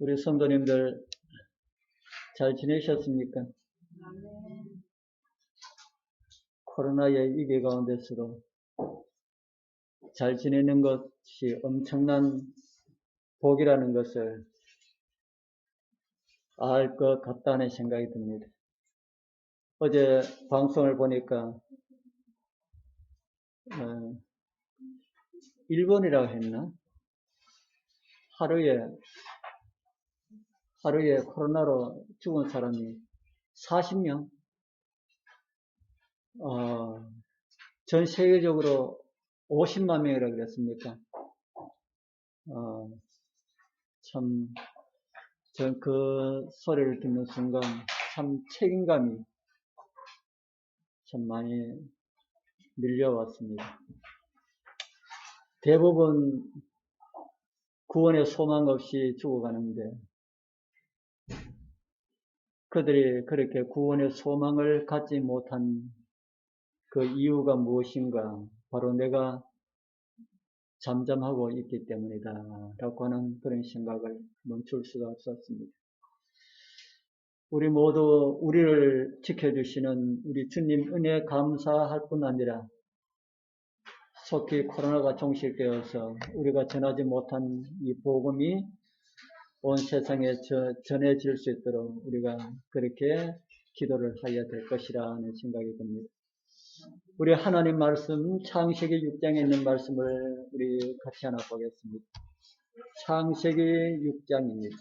우리 성도님들 잘 지내셨습니까? 코로나의 위기 가운데서도 잘 지내는 것이 엄청난 복이라는 것을 알 것 같다는 생각이 듭니다. 어제 방송을 보니까 일본이라고 했나? 하루에 코로나로 죽은 사람이 40명? 전 세계적으로 50만 명이라 그랬습니까? 참, 전 그 소리를 듣는 순간 참 책임감이 참 많이 밀려왔습니다. 대부분 구원의 소망 없이 죽어가는데 그들이 그렇게 구원의 소망을 갖지 못한 그 이유가 무엇인가? 바로 내가 잠잠하고 있기 때문이다 라고 하는 그런 생각을 멈출 수가 없었습니다. 우리 모두 우리를 지켜주시는 우리 주님 은혜 감사할 뿐 아니라 속히 코로나가 종식되어서 우리가 전하지 못한 이 복음이 온 세상에 전해질 수 있도록 우리가 그렇게 기도를 해야 될 것이라는 생각이 듭니다. 우리 하나님 말씀 창세기 6장에 있는 말씀을 우리 같이 하나 보겠습니다. 창세기 6장입니다.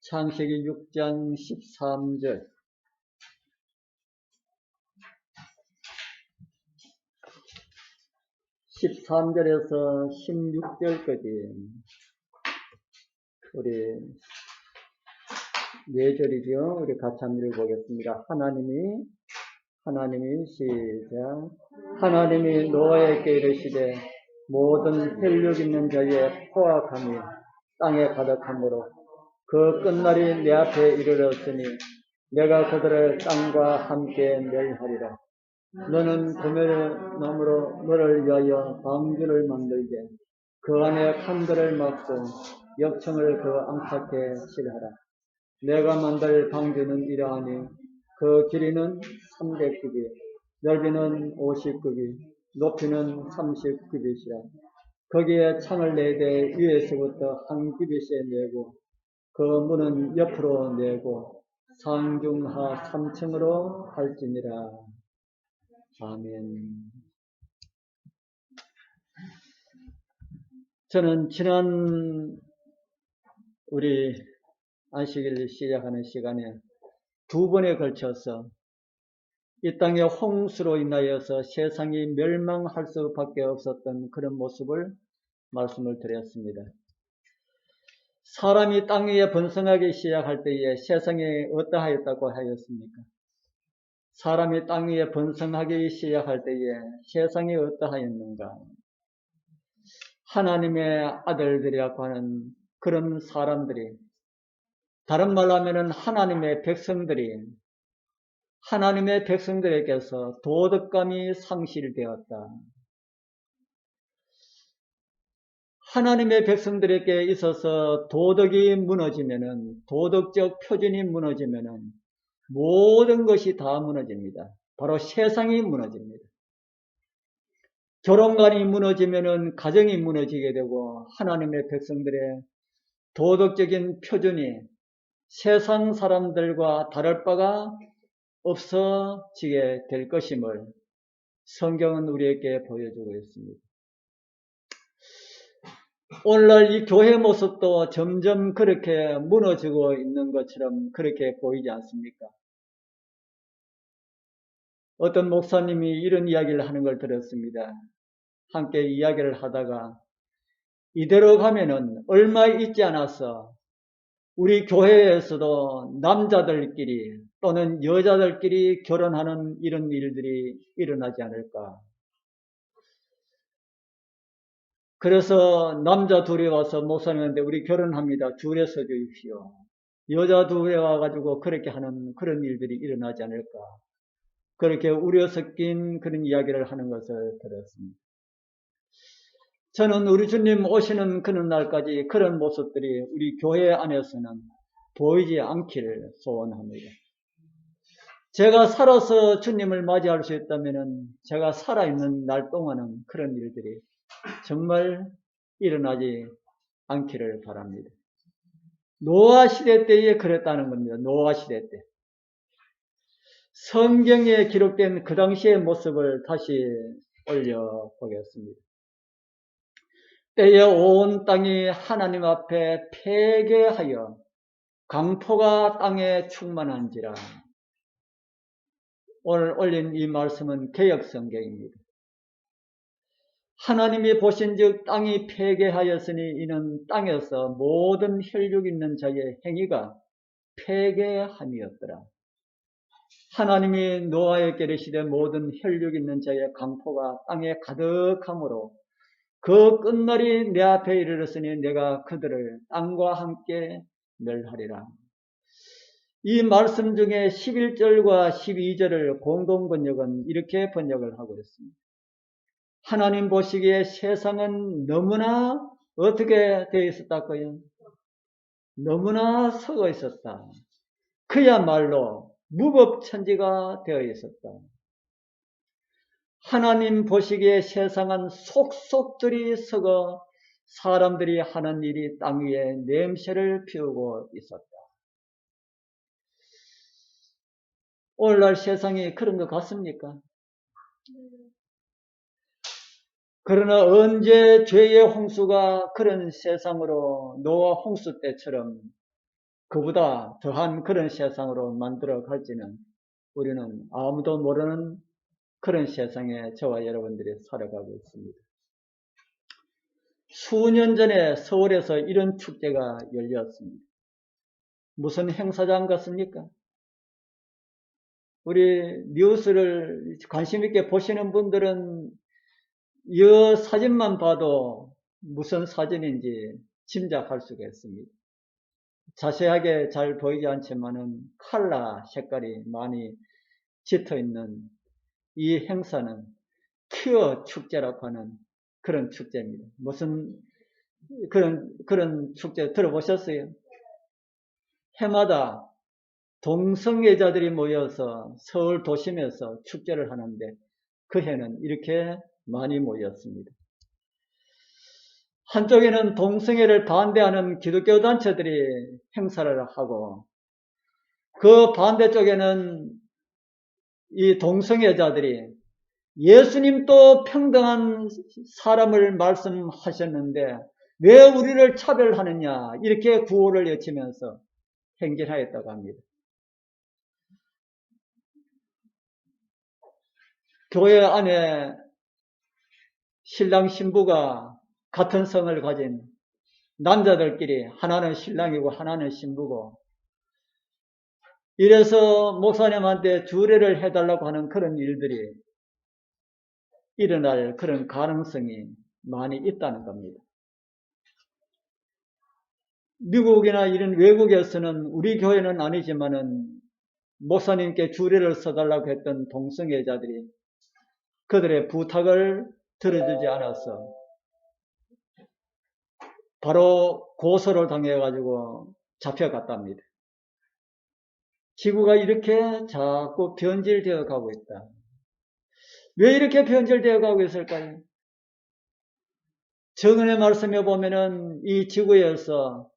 창세기 6장 13절 13절에서 16절까지 우리 4절이죠. 우리 같이 한번 읽어보겠습니다. 하나님이 시작. 하나님이 노아에게 이르시되 모든 혈육 있는 자의 포악함이 땅에 가득하므로 그 끝날이 내 앞에 이르렀으니 내가 그들을 땅과 함께 멸하리라. 너는 고멜나무로 너를 위하여 방주를 만들게 그 안에 한들을 막고 역청을 그 안팎에 칠하라. 내가 만들 방주는 이러하니 그 길이는 300규빗, 넓이는 50규빗, 높이는 30규빗이라. 거기에 창을 내되 위에서부터 한 규빗에 내고 그 문은 옆으로 내고 상중하 3층으로 할지니라. 아멘. 저는 지난 우리 안식일을 시작하는 시간에 2번에 걸쳐서 이 땅의 홍수로 인하여서 세상이 멸망할 수밖에 없었던 그런 모습을 말씀을 드렸습니다. 사람이 땅 위에 번성하기 시작할 때에 세상이 어떠하였다고 하였습니까? 사람이 땅 위에 번성하기 시작할 때에 세상이 어떠하였는가? 하나님의 아들들이라고 하는 그런 사람들이, 다른 말로 하면 하나님의 백성들에게서 도덕감이 상실되었다. 하나님의 백성들에게 있어서 도덕이 무너지면은, 도덕적 표준이 무너지면은 모든 것이 다 무너집니다. 바로 세상이 무너집니다. 결혼관이 무너지면은 가정이 무너지게 되고 하나님의 백성들의 도덕적인 표준이 세상 사람들과 다를 바가 없어지게 될 것임을 성경은 우리에게 보여주고 있습니다. 오늘날 이 교회 모습도 점점 그렇게 무너지고 있는 것처럼 그렇게 보이지 않습니까? 어떤 목사님이 이런 이야기를 하는 걸 들었습니다. 함께 이야기를 하다가 이대로 가면은 얼마 있지 않아서 우리 교회에서도 남자들끼리 또는 여자들끼리 결혼하는 이런 일들이 일어나지 않을까. 그래서 남자 둘이 와서 목사님한테 우리 결혼합니다. 줄에 서 주십시오. 여자 둘이 와가지고 그렇게 하는 그런 일들이 일어나지 않을까. 그렇게 우려 섞인 그런 이야기를 하는 것을 들었습니다. 저는 우리 주님 오시는 그런 날까지 그런 모습들이 우리 교회 안에서는 보이지 않기를 소원합니다. 제가 살아서 주님을 맞이할 수 있다면 제가 살아있는 날 동안은 그런 일들이 정말 일어나지 않기를 바랍니다. 노아 시대 때에 그랬다는 겁니다. 노아 시대 때. 성경에 기록된 그 당시의 모습을 다시 올려보겠습니다. 때에 온 땅이 하나님 앞에 폐개하여 강포가 땅에 충만한지라. 오늘 올린 이 말씀은 개역성경입니다. 하나님이 보신즉 땅이 폐개하였으니 이는 땅에서 모든 혈육 있는 자의 행위가 폐개함이었더라. 하나님이 노아에게 이르시되 모든 혈육 있는 자의 강포가 땅에 가득하므로 그 끝날이 내 앞에 이르렀으니 내가 그들을 땅과 함께 멸하리라. 이 말씀 중에 11절과 12절을 공동 번역은 이렇게 번역을 하고 있습니다. 하나님 보시기에 세상은 너무나 어떻게 되어 있었다고요? 너무나 썩어 있었다. 그야말로 무법천지가 되어 있었다. 하나님 보시기에 세상은 속속들이 썩어 사람들이 하는 일이 땅 위에 냄새를 피우고 있었다. 오늘날 세상이 그런 것 같습니까? 그러나 언제 죄의 홍수가 그런 세상으로 노아 홍수 때처럼 그보다 더한 그런 세상으로 만들어 갈지는 우리는 아무도 모르는 그런 세상에 저와 여러분들이 살아가고 있습니다. 수년 전에 서울에서 이런 축제가 열렸습니다. 무슨 행사장 같습니까? 우리 뉴스를 관심 있게 보시는 분들은 이 사진만 봐도 무슨 사진인지 짐작할 수가 있습니다. 자세하게 잘 보이지 않지만은 컬러 색깔이 많이 짙어 있는 이 행사는 퀴어 축제라고 하는 그런 축제입니다. 무슨 그런 축제 들어보셨어요? 해마다 동성애자들이 모여서 서울 도심에서 축제를 하는데 그 해는 이렇게 많이 모였습니다. 한쪽에는 동성애를 반대하는 기독교 단체들이 행사를 하고 그 반대쪽에는 이 동성애자들이 예수님도 평등한 사람을 말씀하셨는데 왜 우리를 차별하느냐 이렇게 구호를 외치면서 행진하였다고 합니다. 교회 안에 신랑 신부가 같은 성을 가진 남자들끼리 하나는 신랑이고 하나는 신부고 이래서 목사님한테 주례를 해달라고 하는 그런 일들이 일어날 그런 가능성이 많이 있다는 겁니다. 미국이나 이런 외국에서는 우리 교회는 아니지만은 목사님께 주례를 써달라고 했던 동성애자들이 그들의 부탁을 들어주지 않아서 바로 고소를 당해가지고 잡혀갔답니다. 지구가 이렇게 자꾸 변질되어 가고 있다. 왜 이렇게 변질되어 가고 있을까요? 정은의 말씀에 보면은 이 지구에서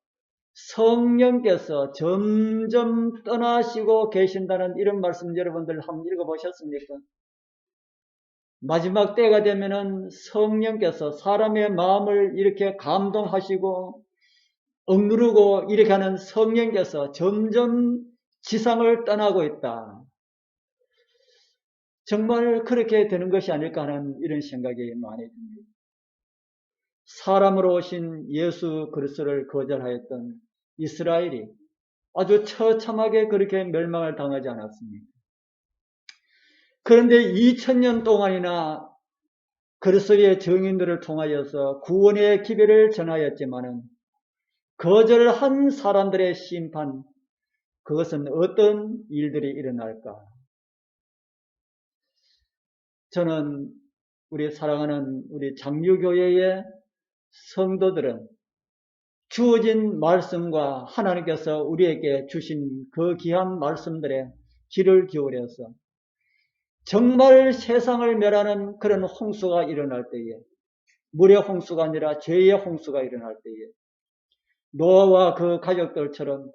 성령께서 점점 떠나시고 계신다는 이런 말씀 여러분들 한번 읽어보셨습니까? 마지막 때가 되면은 성령께서 사람의 마음을 이렇게 감동하시고 억누르고 이렇게 하는 성령께서 점점 지상을 떠나고 있다. 정말 그렇게 되는 것이 아닐까 하는 이런 생각이 많이 듭니다. 사람으로 오신 예수 그리스도를 거절하였던 이스라엘이 아주 처참하게 그렇게 멸망을 당하지 않았습니까? 그런데 2000년 동안이나 그리스도의 증인들을 통하여서 구원의 기별을 전하였지만은 거절한 사람들의 심판, 그것은 어떤 일들이 일어날까? 저는 우리 사랑하는 우리 장유교회의 성도들은 주어진 말씀과 하나님께서 우리에게 주신 그 귀한 말씀들에 귀를 기울여서 정말 세상을 멸하는 그런 홍수가 일어날 때에, 물의 홍수가 아니라 죄의 홍수가 일어날 때에 노아와 그 가족들처럼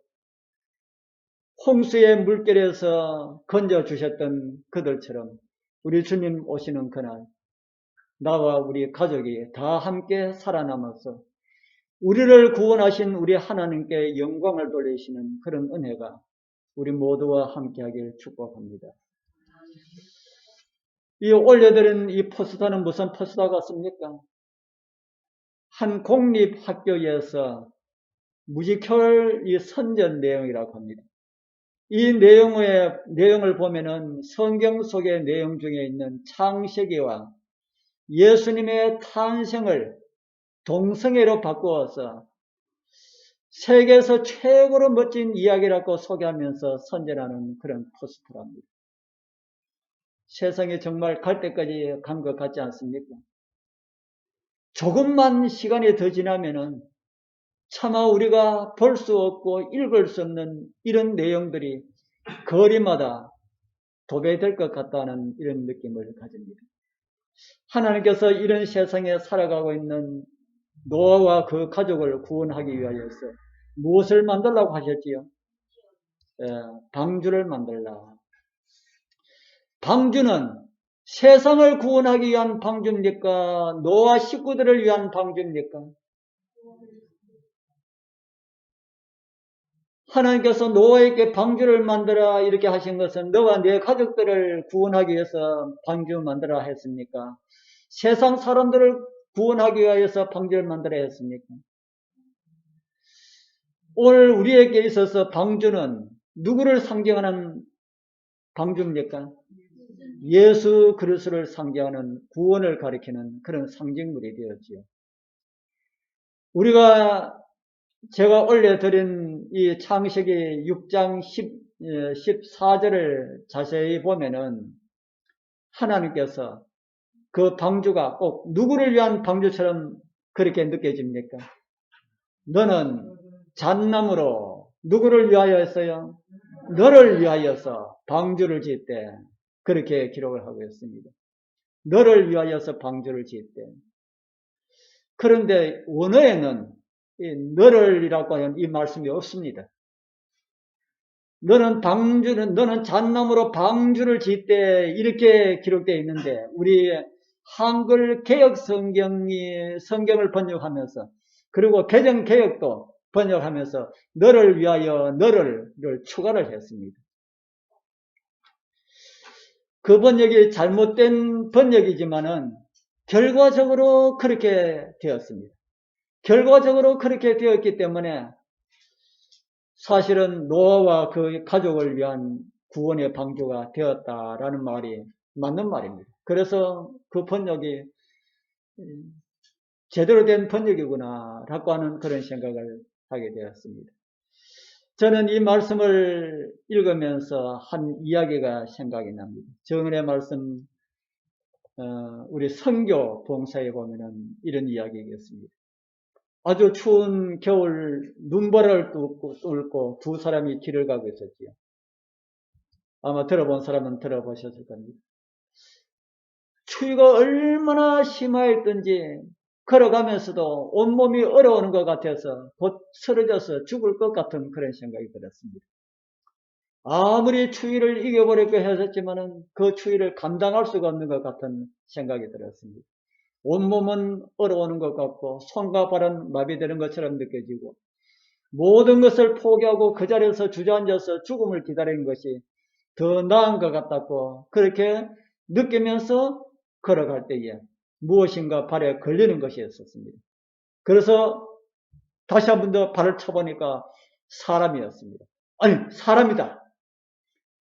홍수의 물결에서 건져주셨던 그들처럼 우리 주님 오시는 그날 나와 우리 가족이 다 함께 살아남아서 우리를 구원하신 우리 하나님께 영광을 돌리시는 그런 은혜가 우리 모두와 함께하길 축복합니다. 이 올려드린 이 포스터는 무슨 포스터 같습니까? 한 공립학교에서 뮤지컬 이 선전 내용이라고 합니다. 이 내용을 보면은 성경 속의 내용 중에 있는 창세기와 예수님의 탄생을 동성애로 바꾸어서 세계에서 최고로 멋진 이야기라고 소개하면서 선전하는 그런 포스터랍니다. 세상에 정말 갈 때까지 간 것 같지 않습니까? 조금만 시간이 더 지나면은 차마 우리가 볼 수 없고 읽을 수 없는 이런 내용들이 거리마다 도배될 것 같다는 이런 느낌을 가집니다. 하나님께서 이런 세상에 살아가고 있는 노아와 그 가족을 구원하기 위하여서 무엇을 만들라고 하셨지요? 방주를 만들라. 방주는 세상을 구원하기 위한 방주입니까? 노아 식구들을 위한 방주입니까? 하나님께서 노아에게 방주를 만들어 이렇게 하신 것은 너와 네 가족들을 구원하기 위해서 방주 만들어 했습니까? 세상 사람들을 구원하기 위해서 방주를 만들어 했습니까? 오늘 우리에게 있어서 방주는 누구를 상징하는 방주입니까? 예수 그리스도를 상징하는 구원을 가리키는 그런 상징물이 되었지요. 제가 올려드린 이 창세기 6장 14절을 자세히 보면은 하나님께서 그 방주가 꼭 누구를 위한 방주처럼 그렇게 느껴집니까? 너는 잣나무로 누구를 위하여 했어요? 너를 위하여서 방주를 짓되 그렇게 기록을 하고 있습니다. 너를 위하여서 방주를 짓되. 그런데 원어에는 이 너를이라고 하는 이 말씀이 없습니다. 너는 잣나무로 방주를 짓되 이렇게 기록되어 있는데 우리 한글 개혁 성경을 번역하면서 그리고 개정 개혁도 번역하면서 너를 위하여 너를 추가를 했습니다. 그 번역이 잘못된 번역이지만은 결과적으로 그렇게 되었습니다. 결과적으로 그렇게 되었기 때문에 사실은 노아와 그 가족을 위한 구원의 방주가 되었다라는 말이 맞는 말입니다. 그래서 그 번역이 제대로 된 번역이구나 라고 하는 그런 생각을 하게 되었습니다. 저는 이 말씀을 읽으면서 한 이야기가 생각이 납니다. 정은의 말씀 우리 선교 봉사에 보면은 이런 이야기겠습니다. 아주 추운 겨울 눈보라를 뚫고 두 사람이 길을 가고 있었지요. 아마 들어본 사람은 들어보셨을 겁니다. 추위가 얼마나 심하였던지 걸어가면서도 온몸이 얼어오는 것 같아서 곧 쓰러져서 죽을 것 같은 그런 생각이 들었습니다. 아무리 추위를 이겨버리고 했었지만은 그 추위를 감당할 수가 없는 것 같은 생각이 들었습니다. 온몸은 얼어오는 것 같고 손과 발은 마비되는 것처럼 느껴지고 모든 것을 포기하고 그 자리에서 주저앉아서 죽음을 기다리는 것이 더 나은 것 같다고 그렇게 느끼면서 걸어갈 때에 무엇인가 발에 걸리는 것이 있었습니다. 그래서 다시 한 번 더 발을 쳐보니까 사람이었습니다. 아니, 사람이다.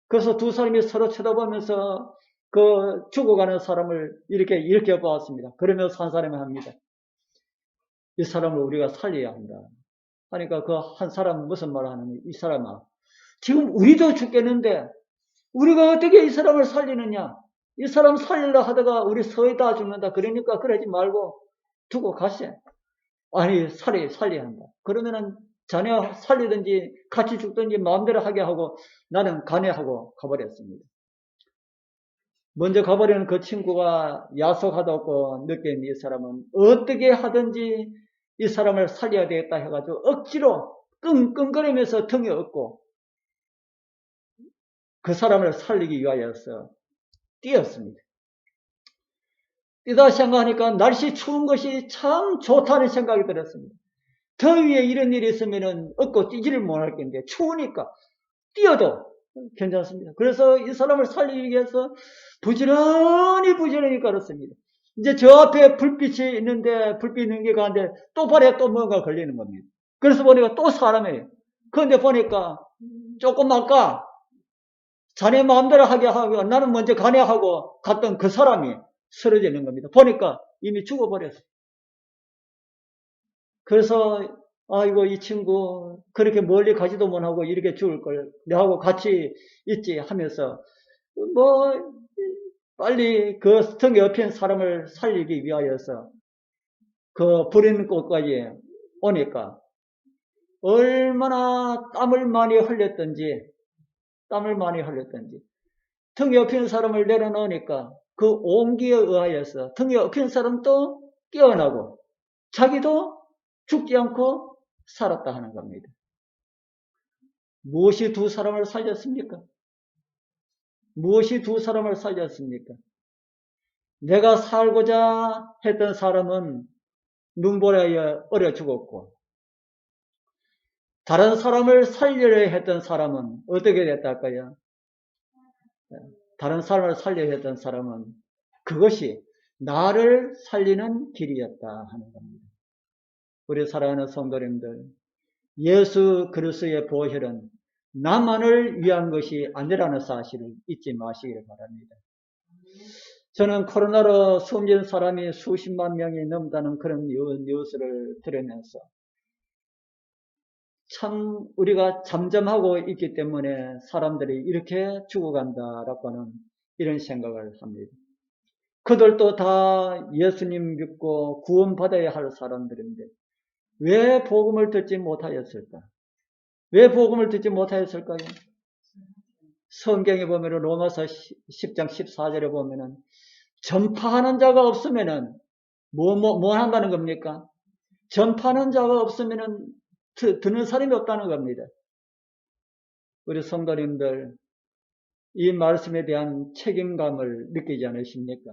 그래서 두 사람이 서로 쳐다보면서 그 죽어가는 사람을 이렇게 보았습니다. 그러면서 한 사람이 합니다. 이 사람을 우리가 살려야 한다. 하니까 그 한 사람은 무슨 말을 하느냐. 이 사람아, 지금 우리도 죽겠는데 우리가 어떻게 이 사람을 살리느냐. 이 사람 살리려 하다가 우리 서이다 죽는다. 그러니까 그러지 말고 두고 가세. 아니, 살려야 한다. 그러면은 자네 살리든지 같이 죽든지 마음대로 하게 하고 나는 가네하고 가버렸습니다. 먼저 가버리는 그 친구가 야속하다고 느낀 이 사람은 어떻게 하든지 이 사람을 살려야 되겠다 해가지고 억지로 끙끙거리면서 등에 업고 그 사람을 살리기 위하여서 뛰었습니다. 뛰다 생각하니까 날씨 추운 것이 참 좋다는 생각이 들었습니다. 더위에 이런 일이 있으면은 얻고 뛰지를 못할 텐데 추우니까 뛰어도 괜찮습니다. 그래서 이 사람을 살리기 위해서 부지런히 걸었습니다. 이제 저 앞에 불빛이 있는데 불빛 있는 게 가는데 또 발에 또 뭔가 걸리는 겁니다. 그래서 보니까 또 사람이에요. 그런데 보니까 조금 아까 자네 마음대로 하게 하고 나는 먼저 가네 하고 갔던 그 사람이 쓰러져 있는 겁니다. 보니까 이미 죽어버렸어요. 그래서 아이고 이 친구 그렇게 멀리 가지도 못하고 이렇게 죽을 걸 내하고 같이 있지 하면서 뭐 빨리 그 등에 업힌 사람을 살리기 위하여서 그 부리는 곳까지 오니까 얼마나 땀을 많이 흘렸던지 등에 업힌 사람을 내려놓으니까 그 온기에 의하여서 등에 업힌 사람도 깨어나고 자기도 죽지 않고 살았다 하는 겁니다. 무엇이 두 사람을 살렸습니까? 무엇이 두 사람을 살렸습니까? 내가 살고자 했던 사람은 눈보라에 얼어 죽었고 다른 사람을 살려야 했던 사람은 어떻게 됐달까요? 다른 사람을 살려야 했던 사람은 그것이 나를 살리는 길이었다 하는 겁니다. 우리 사랑하는 성도님들, 예수 그리스도의 보혈은 나만을 위한 것이 아니라는 사실을 잊지 마시길 바랍니다. 저는 코로나로 숨진 사람이 수십만 명이 넘다는 그런 뉴스를 들으면서 참 우리가 잠잠하고 있기 때문에 사람들이 이렇게 죽어간다라고 하는 이런 생각을 합니다. 그들도 다 예수님 믿고 구원받아야 할 사람들인데 왜 복음을 듣지 못하였을까? 왜 복음을 듣지 못하였을까요? 성경에 보면 로마서 10장 14절에 보면은 전파하는 자가 없으면은 뭐 한다는 겁니까? 전파하는 자가 없으면은 듣는 사람이 없다는 겁니다. 우리 성도님들 이 말씀에 대한 책임감을 느끼지 않으십니까?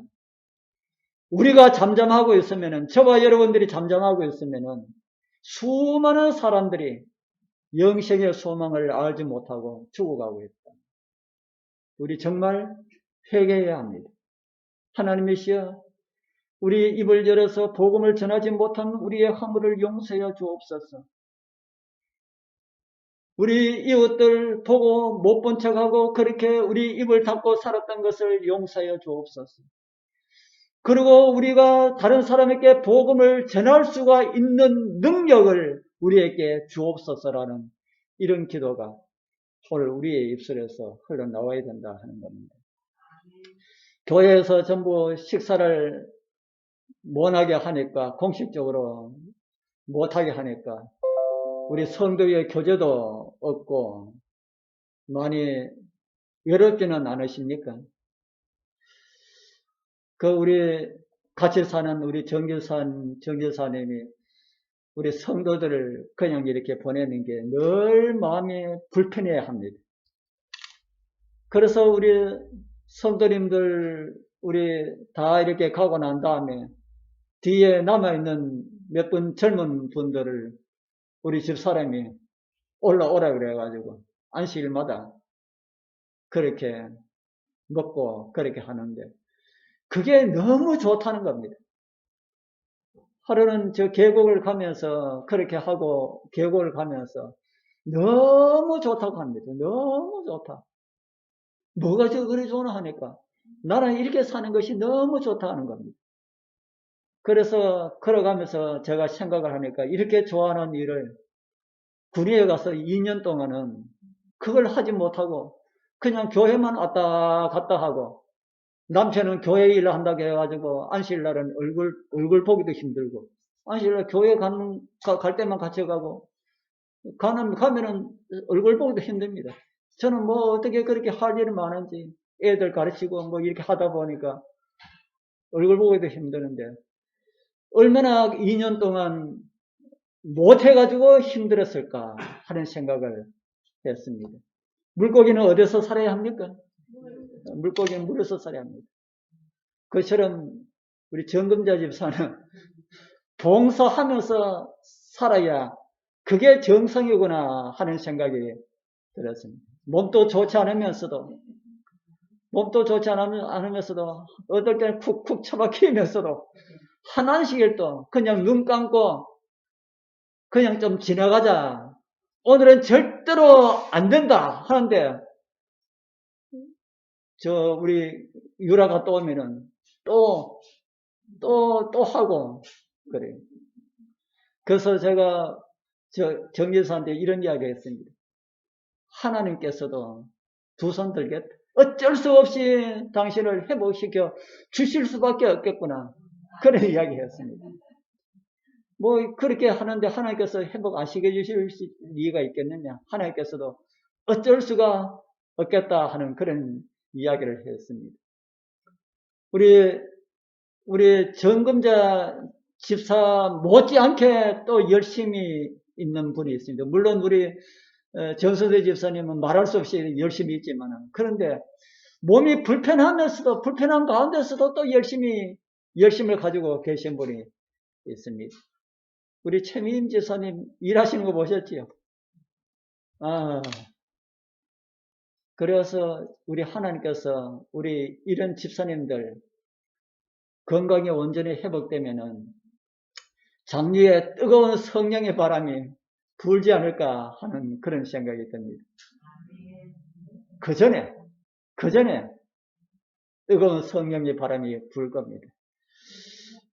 우리가 잠잠하고 있으면은 저와 여러분들이 잠잠하고 있으면은 수많은 사람들이 영생의 소망을 알지 못하고 죽어가고 있다. 우리 정말 회개해야 합니다. 하나님이시여 우리 입을 열어서 복음을 전하지 못한 우리의 허물을 용서하여 주옵소서. 우리 이웃들 보고 못 본 척하고 그렇게 우리 입을 닫고 살았던 것을 용서하여 주옵소서. 그리고 우리가 다른 사람에게 복음을 전할 수가 있는 능력을 우리에게 주옵소서라는 이런 기도가 오늘 우리의 입술에서 흘러나와야 된다 하는 겁니다. 교회에서 전부 식사를 못하게 하니까 공식적으로 못하게 하니까 우리 성도의 교제도 없고 많이 외롭지는 않으십니까? 우리 같이 사는 우리 정교사님이 우리 성도들을 그냥 이렇게 보내는 게 늘 마음이 불편해 합니다. 그래서 우리 성도님들 우리 다 이렇게 가고 난 다음에 뒤에 남아있는 몇 분 젊은 분들을 우리 집사람이 올라오라 그래가지고 안식일마다 그렇게 먹고 그렇게 하는데 그게 너무 좋다는 겁니다. 하루는 저 계곡을 가면서 그렇게 하고 계곡을 가면서 너무 좋다고 합니다. 너무 좋다. 뭐가 저 그리 좋나 하니까 나는 이렇게 사는 것이 너무 좋다는 겁니다. 그래서 걸어가면서 제가 생각을 하니까 이렇게 좋아하는 일을 군위에 가서 2년 동안은 그걸 하지 못하고 그냥 교회만 왔다 갔다 하고 남편은 교회 일을 한다고 해가지고 안식일날은 얼굴 보기도 힘들고 안식일날 교회 갈 때만 같이 가고 가면은 얼굴 보기도 힘듭니다. 저는 뭐 어떻게 그렇게 할 일이 많은지 애들 가르치고 뭐 이렇게 하다 보니까 얼굴 보기도 힘드는데 얼마나 2년 동안 못 해가지고 힘들었을까 하는 생각을 했습니다. 물고기는 어디서 살아야 합니까? 물고기는 물에서 살아야 합니다. 그처럼 우리 정금자 집사는 봉사하면서 살아야 그게 정성이구나 하는 생각이 들었습니다. 몸도 좋지 않으면서도 어떨 때는 쿡쿡 처박히면서도 한 안식일 또 그냥 눈 감고 그냥 좀 지나가자. 오늘은 절대로 안 된다 하는데 우리 유라 갔다 오면은 또 하고 그래요. 그래서 제가 정교사한테 이런 이야기 했습니다. 하나님께서도 두 손 들겠다. 어쩔 수 없이 당신을 회복시켜 주실 수밖에 없겠구나. 그런 이야기 했습니다. 뭐 그렇게 하는데 하나님께서 회복 안 시켜주실 이유가 있겠느냐. 하나님께서도 어쩔 수가 없겠다 하는 그런 이야기를 했습니다. 우리 정금자 집사 못지않게 또 열심히 있는 분이 있습니다. 물론 우리 정선대 집사님은 말할 수 없이 열심히 있지만 그런데 몸이 불편하면서도 불편한 가운데서도 또 열심을 가지고 계신 분이 있습니다. 우리 최미임 집사님 일하시는 거 보셨지요? 그래서 우리 하나님께서 우리 이런 집사님들 건강이 온전히 회복되면은 장류에 뜨거운 성령의 바람이 불지 않을까 하는 그런 생각이 듭니다. 그 전에 뜨거운 성령의 바람이 불 겁니다.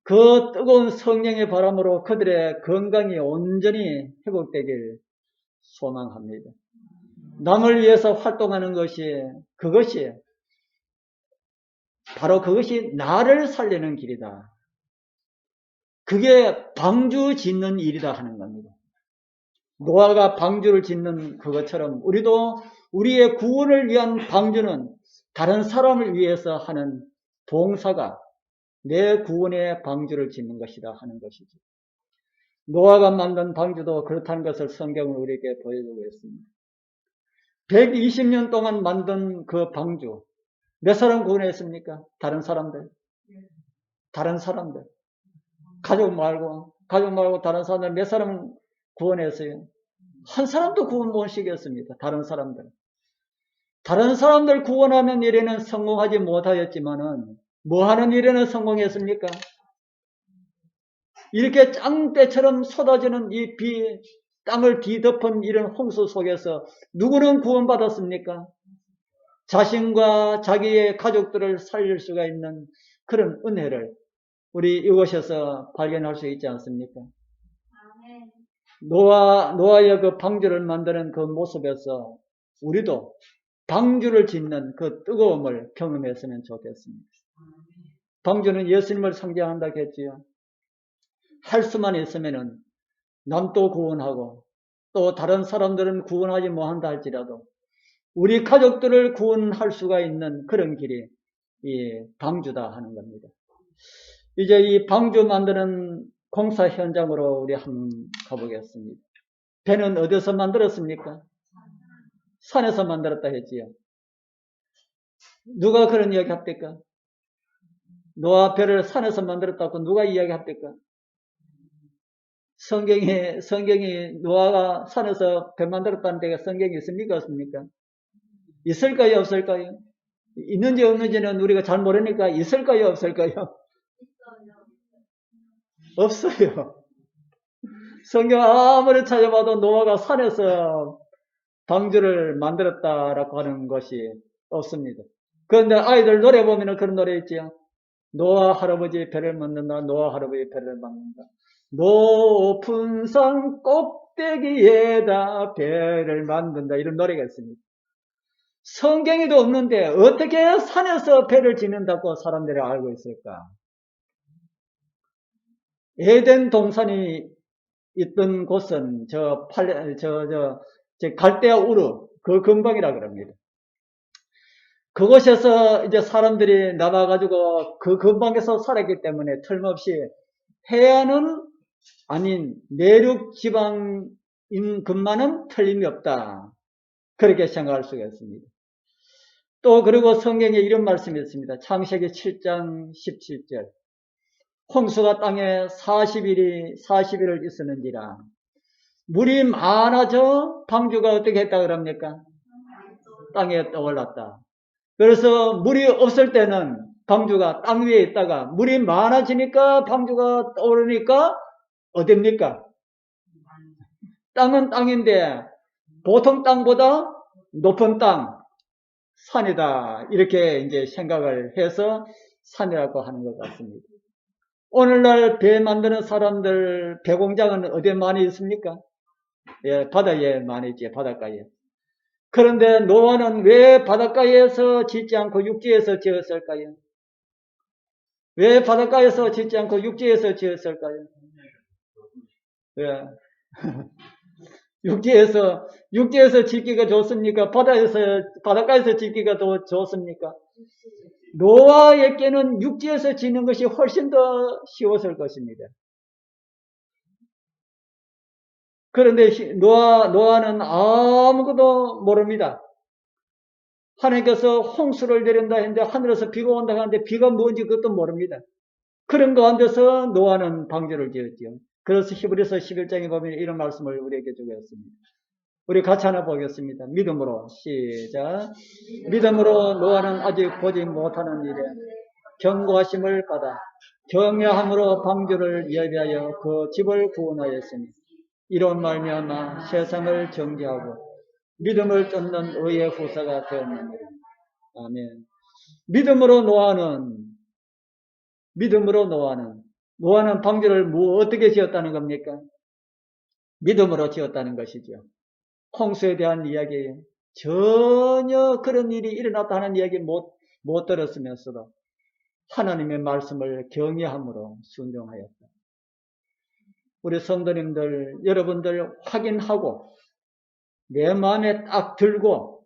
그 뜨거운 성령의 바람으로 그들의 건강이 온전히 회복되길 소망합니다. 남을 위해서 활동하는 그것이 바로 그것이 나를 살리는 길이다. 그게 방주 짓는 일이다 하는 겁니다. 노아가 방주를 짓는 그것처럼 우리도 우리의 구원을 위한 방주는 다른 사람을 위해서 하는 봉사가 내 구원의 방주를 짓는 것이다 하는 것이죠. 노아가 만든 방주도 그렇다는 것을 성경은 우리에게 보여주고 있습니다. 120년 동안 만든 그 방주 몇 사람 구원했습니까? 다른 사람들. 가족 말고 다른 사람들 몇 사람 구원했어요? 한 사람도 구원 못 시켰습니다. 다른 사람들 구원하는 일에는 성공하지 못하였지만은 뭐 하는 일에는 성공했습니까? 이렇게 짱배처럼 쏟아지는 이 땅을 뒤덮은 이런 홍수 속에서 누구는 구원받았습니까? 자신과 자기의 가족들을 살릴 수가 있는 그런 은혜를 우리 이곳에서 발견할 수 있지 않습니까? 노아의 그 방주를 만드는 그 모습에서 우리도 방주를 짓는 그 뜨거움을 경험했으면 좋겠습니다. 방주는 예수님을 상징한다고 했지요. 할 수만 있으면은 남도 구원하고 또 다른 사람들은 구원하지 못한다 할지라도 우리 가족들을 구원할 수가 있는 그런 길이 이 방주다 하는 겁니다. 이제 이 방주 만드는 공사 현장으로 우리 한번 가보겠습니다. 배는 어디서 만들었습니까? 산에서 만들었다 했지요. 누가 그런 이야기 합니까? 노아 배를 산에서 만들었다고 누가 이야기 합니까? 성경이 노아가 산에서 배 만들었다는 데가 성경이 있습니까? 없습니까? 있을까요? 없을까요? 있는지 없는지는 우리가 잘 모르니까 있을까요? 없을까요? 없어요. 성경 아무리 찾아봐도 노아가 산에서 방주를 만들었다라고 하는 것이 없습니다. 그런데 아이들 노래 보면 그런 노래 있지요. 노아 할아버지 배를 만든다. 노아 할아버지 배를 만든다. 높은 산 꼭대기에다 배를 만든다. 이런 노래가 있습니다. 성경에도 없는데 어떻게 산에서 배를 짓는다고 사람들이 알고 있을까? 에덴 동산이 있던 곳은 저 갈대아 우르 그 근방이라 그럽니다. 그곳에서 이제 사람들이 나와가지고 그 근방에서 살았기 때문에 틀림없이 해안은 아닌 내륙 지방인 것만은 틀림이 없다. 그렇게 생각할 수가 있습니다. 또 그리고 성경에 이런 말씀이 있습니다. 창세기 7장 17절. 홍수가 땅에 40일을 있었는지라. 물이 많아져 방주가 어떻게 했다 그럽니까? 땅에 떠올랐다. 그래서 물이 없을 때는 방주가 땅 위에 있다가 물이 많아지니까 방주가 떠오르니까 어딥니까? 땅은 땅인데 보통 땅보다 높은 땅, 산이다. 이렇게 이제 생각을 해서 산이라고 하는 것 같습니다. 오늘날 배 만드는 사람들 배 공장은 어디에 많이 있습니까? 예, 바다에 많이 있지, 바닷가에. 그런데 노아는 왜 바닷가에서 짓지 않고 육지에서 지었을까요? 왜 바닷가에서 짓지 않고 육지에서 지었을까요? 예. 육지에서 짓기가 좋습니까? 바닷가에서 짓기가 더 좋습니까? 노아에게는 육지에서 짓는 것이 훨씬 더 쉬웠을 것입니다. 그런데 노아는 아무것도 모릅니다. 하나님께서 홍수를 내린다 했는데 하늘에서 비가 온다 하는데 비가 뭔지 그것도 모릅니다. 그런 가운데서 노아는 방주를 지었죠. 그래서 히브리서 11장에 보면 이런 말씀을 우리에게 주고 있습니다. 우리 같이 하나 보겠습니다. 믿음으로 시작. 믿음으로 노아는 아직 보지 못하는 일에 경고하심을 받아 경외함으로 방주를 예비하여 그 집을 구원하였으니 이런 말미암아 세상을 정죄하고 믿음을 쫓는 의의 후사가 되었느니라. 아멘. 믿음으로 노아는 방주를 어떻게 지었다는 겁니까? 믿음으로 지었다는 것이죠. 홍수에 대한 이야기예요. 전혀 그런 일이 일어났다는 이야기 못 들었으면서도 하나님의 말씀을 경외함으로 순종하였다. 우리 성도님들, 여러분들 확인하고 내 마음에 딱 들고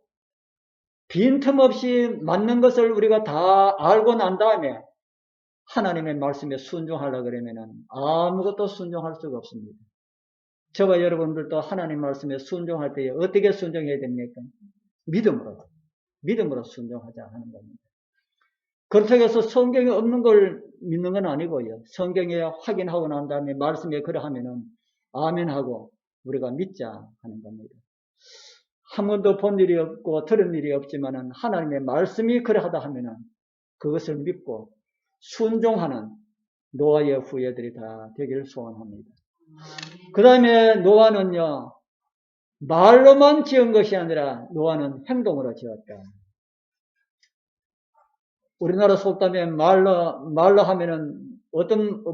빈틈없이 맞는 것을 우리가 다 알고 난 다음에 하나님의 말씀에 순종하려고 그러면 아무것도 순종할 수가 없습니다. 저와 여러분들도 하나님 말씀에 순종할 때 어떻게 순종해야 됩니까? 믿음으로 순종하자 하는 겁니다. 그렇다고 해서 성경에 없는 걸 믿는 건 아니고요. 성경에 확인하고 난 다음에 말씀에 그러하면은 아멘하고 우리가 믿자 하는 겁니다. 한 번도 본 일이 없고 들은 일이 없지만은 하나님의 말씀이 그러하다 하면은 그것을 믿고 순종하는 노아의 후예들이 다 되기를 소원합니다. 그 다음에 노아는요, 말로만 지은 것이 아니라 노아는 행동으로 지었다. 우리나라 속담에 말로 하면은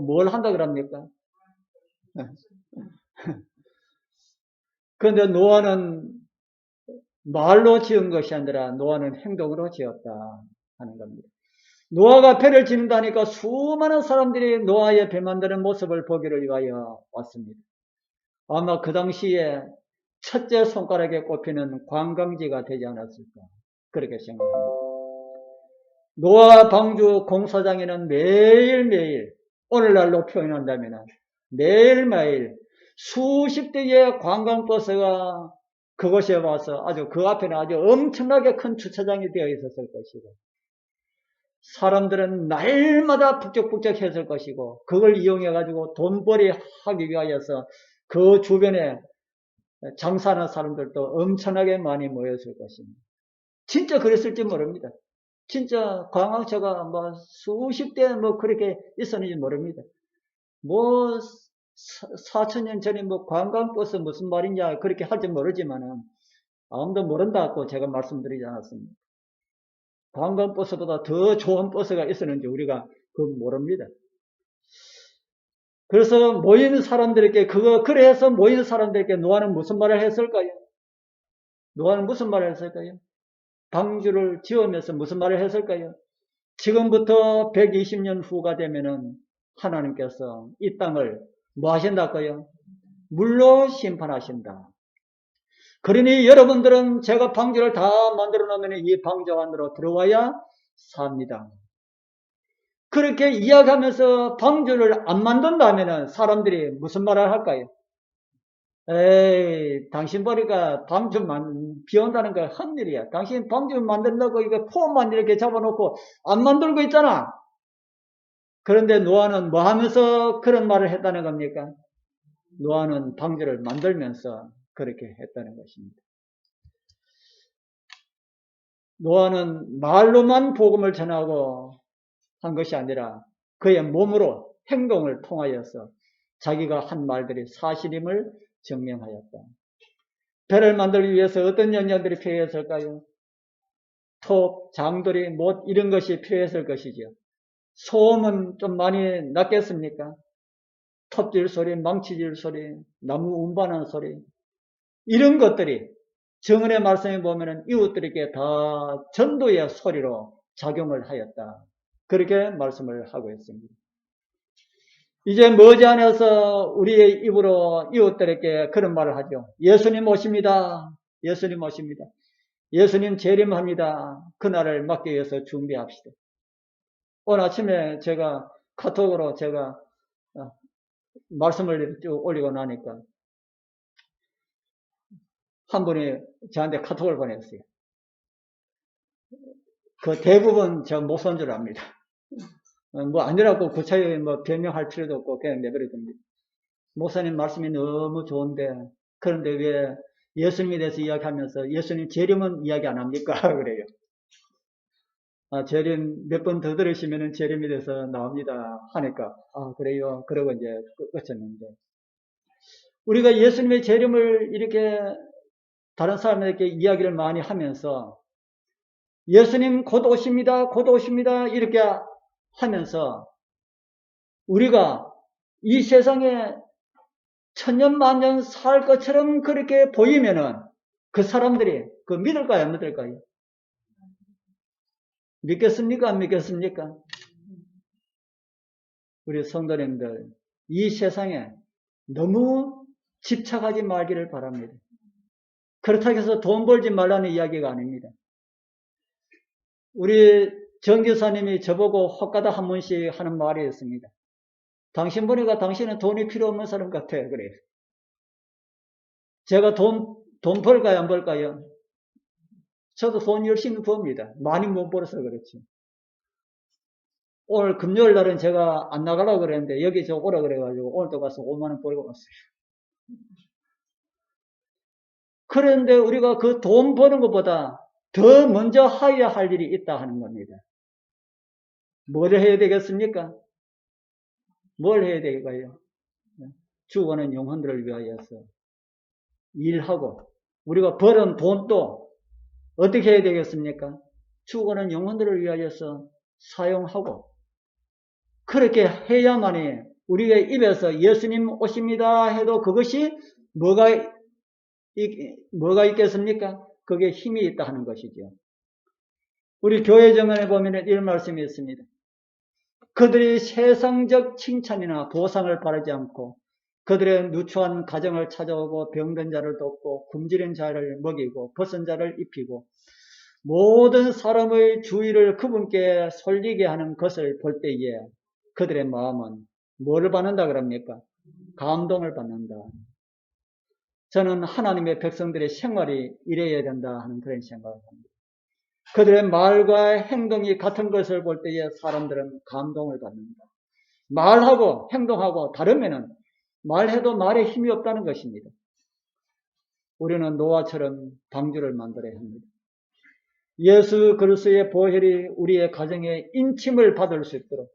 뭘 한다 그럽니까? 그런데 노아는 말로 지은 것이 아니라 노아는 행동으로 지었다 하는 겁니다. 노아가 배를 짓는다니까 수많은 사람들이 노아의 배 만드는 모습을 보기를 위하여 왔습니다. 아마 그 당시에 첫째 손가락에 꼽히는 관광지가 되지 않았을까 그렇게 생각합니다. 노아 방주 공사장에는 매일매일 오늘날로 표현한다면 매일매일 수십 대의 관광버스가 그곳에 와서 아주 그 앞에는 아주 엄청나게 큰 주차장이 되어 있었을 것이고 사람들은 날마다 북적북적 했을 것이고 그걸 이용해 가지고 돈벌이 하기 위하여서 그 주변에 장사하는 사람들도 엄청나게 많이 모였을 것입니다. 진짜 그랬을지 모릅니다. 진짜 관광차가 뭐 수십 대 뭐 그렇게 있었는지 모릅니다. 뭐 4천년 전에 뭐 관광버스 무슨 말이냐 그렇게 할지 모르지만은 아무도 모른다고 제가 말씀드리지 않았습니다. 관광버스보다 더 좋은 버스가 있었는지 우리가 모릅니다. 그래서 모이는 사람들에게 그래서 모이는 사람들에게 노아는 무슨 말을 했을까요? 노아는 무슨 말을 했을까요? 방주를 지으면서 무슨 말을 했을까요? 지금부터 120년 후가 되면은 하나님께서 이 땅을 뭐 하신다고요? 물로 심판하신다. 그러니 여러분들은 제가 방주를 다 만들어 놓으면 이 방주 안으로 들어와야 삽니다. 그렇게 이야기하면서 방주를 안 만든다면 사람들이 무슨 말을 할까요? 에이, 당신 보니까 비 온다는 거 헛일이야. 당신 방주 만든다고 이거 폼만 이렇게 잡아놓고 안 만들고 있잖아. 그런데 노아는 뭐 하면서 그런 말을 했다는 겁니까? 노아는 방주를 만들면서 그렇게 했다는 것입니다. 노아는 말로만 복음을 전하고 한 것이 아니라 그의 몸으로 행동을 통하여서 자기가 한 말들이 사실임을 증명하였다. 배를 만들기 위해서 어떤 영양들이 필요했을까요? 톱, 장돌이, 못 이런 것이 필요했을 것이죠. 소음은 좀 많이 났겠습니까? 톱질 소리, 망치질 소리, 나무 운반하는 소리 이런 것들이 정언의 말씀에 보면은 이웃들에게 다 전도의 소리로 작용을 하였다. 그렇게 말씀을 하고 있습니다. 이제 머지않아서 우리의 입으로 이웃들에게 그런 말을 하죠. 예수님 오십니다. 예수님 오십니다. 예수님 재림합니다. 그날을 맞기 위해서 준비합시다. 오늘 아침에 제가 카톡으로 제가 말씀을 쭉 올리고 나니까 한 분이 저한테 카톡을 보냈어요. 그 대부분 저 못 쏜 줄 압니다. 뭐 아니라고 구차히 뭐 변명할 필요도 없고 그냥 내버려둡니다. 목사님 말씀이 너무 좋은데 그런데 왜 예수님에 대해서 이야기하면서 예수님 재림은 이야기 안 합니까? 그래요. 재림 몇 번 더 들으시면은 재림에 대해서 나옵니다 하니까 그래요. 그러고 이제 끝쳤는데 우리가 예수님의 재림을 이렇게 다른 사람에게 이야기를 많이 하면서 예수님 곧 오십니다. 곧 오십니다. 이렇게 하면서 우리가 이 세상에 천년만년 살 것처럼 그렇게 보이면은 그 사람들이 그 믿을까요? 안 믿을까요? 믿겠습니까? 안 믿겠습니까? 우리 성도님들 이 세상에 너무 집착하지 말기를 바랍니다. 그렇다고 해서 돈 벌지 말라는 이야기가 아닙니다. 우리 정교사님이 저보고 혹가다 한 번씩 하는 말이 있습니다. 당신 보니까 당신은 돈이 필요 없는 사람 같아. 그래요. 제가 돈 벌까요? 안 벌까요? 저도 돈 열심히 법니다. 많이 못 벌어서 그렇지. 오늘 금요일 날은 제가 안 나가려고 그랬는데 여기 저 오라 그래가지고 오늘도 가서 5만원 벌고 왔어요. 그런데 우리가 그 돈 버는 것보다 더 먼저 하여야 할 일이 있다 하는 겁니다. 뭘 해야 되겠습니까? 뭘 해야 될까요? 죽어가는 영혼들을 위하여서 일하고 우리가 벌은 돈도 어떻게 해야 되겠습니까? 죽어가는 영혼들을 위하여서 사용하고 그렇게 해야만이 우리의 입에서 예수님 오십니다 해도 그것이 뭐가 있겠습니까? 그게 힘이 있다 하는 것이죠. 우리 교회 정언에 보면 이런 말씀이 있습니다. 그들이 세상적 칭찬이나 보상을 바라지 않고 그들의 누추한 가정을 찾아오고 병든 자를 돕고 굶주린 자를 먹이고 벗은 자를 입히고 모든 사람의 주의를 그분께 쏠리게 하는 것을 볼 때에 그들의 마음은 뭐를 받는다 그럽니까? 감동을 받는다. 저는 하나님의 백성들의 생활이 이래야 된다 하는 그런 생각을 합니다. 그들의 말과 행동이 같은 것을 볼 때에 사람들은 감동을 받는다. 말하고 행동하고 다르면은 말해도 말에 힘이 없다는 것입니다. 우리는 노아처럼 방주를 만들어야 합니다. 예수 그리스도의 보혈이 우리의 가정에 인침을 받을 수 있도록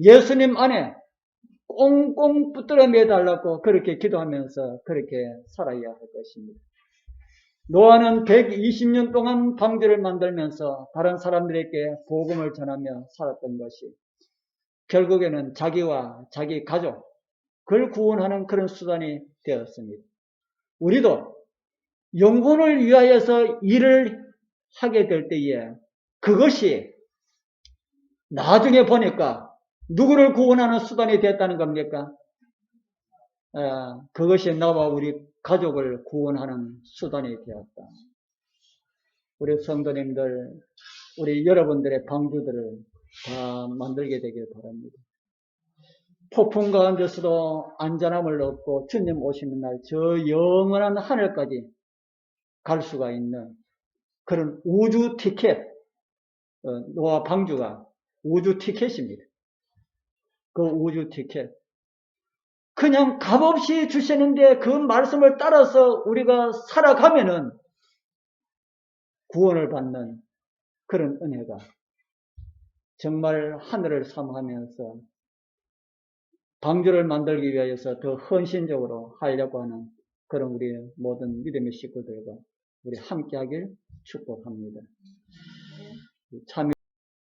예수님 안에 꽁꽁 붙들어 매달라고 그렇게 기도하면서 그렇게 살아야 할 것입니다. 노아는 120년 동안 방주를 만들면서 다른 사람들에게 복음을 전하며 살았던 것이 결국에는 자기와 자기 가족, 그걸 구원하는 그런 수단이 되었습니다. 우리도 영혼을 위하여서 일을 하게 될 때에 그것이 나중에 보니까 누구를 구원하는 수단이 됐다는 겁니까? 그것이 나와 우리 가족을 구원하는 수단이 되었다. 우리 성도님들, 우리 여러분들의 방주들을 다 만들게 되길 바랍니다. 폭풍 가운데서도 안전함을 얻고 주님 오시는 날 저 영원한 하늘까지 갈 수가 있는 그런 우주 티켓, 노아 방주가 우주 티켓입니다. 그 우주 티켓. 그냥 값없이 주시는데 그 말씀을 따라서 우리가 살아가면은 구원을 받는 그런 은혜가 정말 하늘을 삼하면서 방주를 만들기 위해서 더 헌신적으로 하려고 하는 그런 우리 모든 믿음의 식구들과 우리 함께하길 축복합니다. 참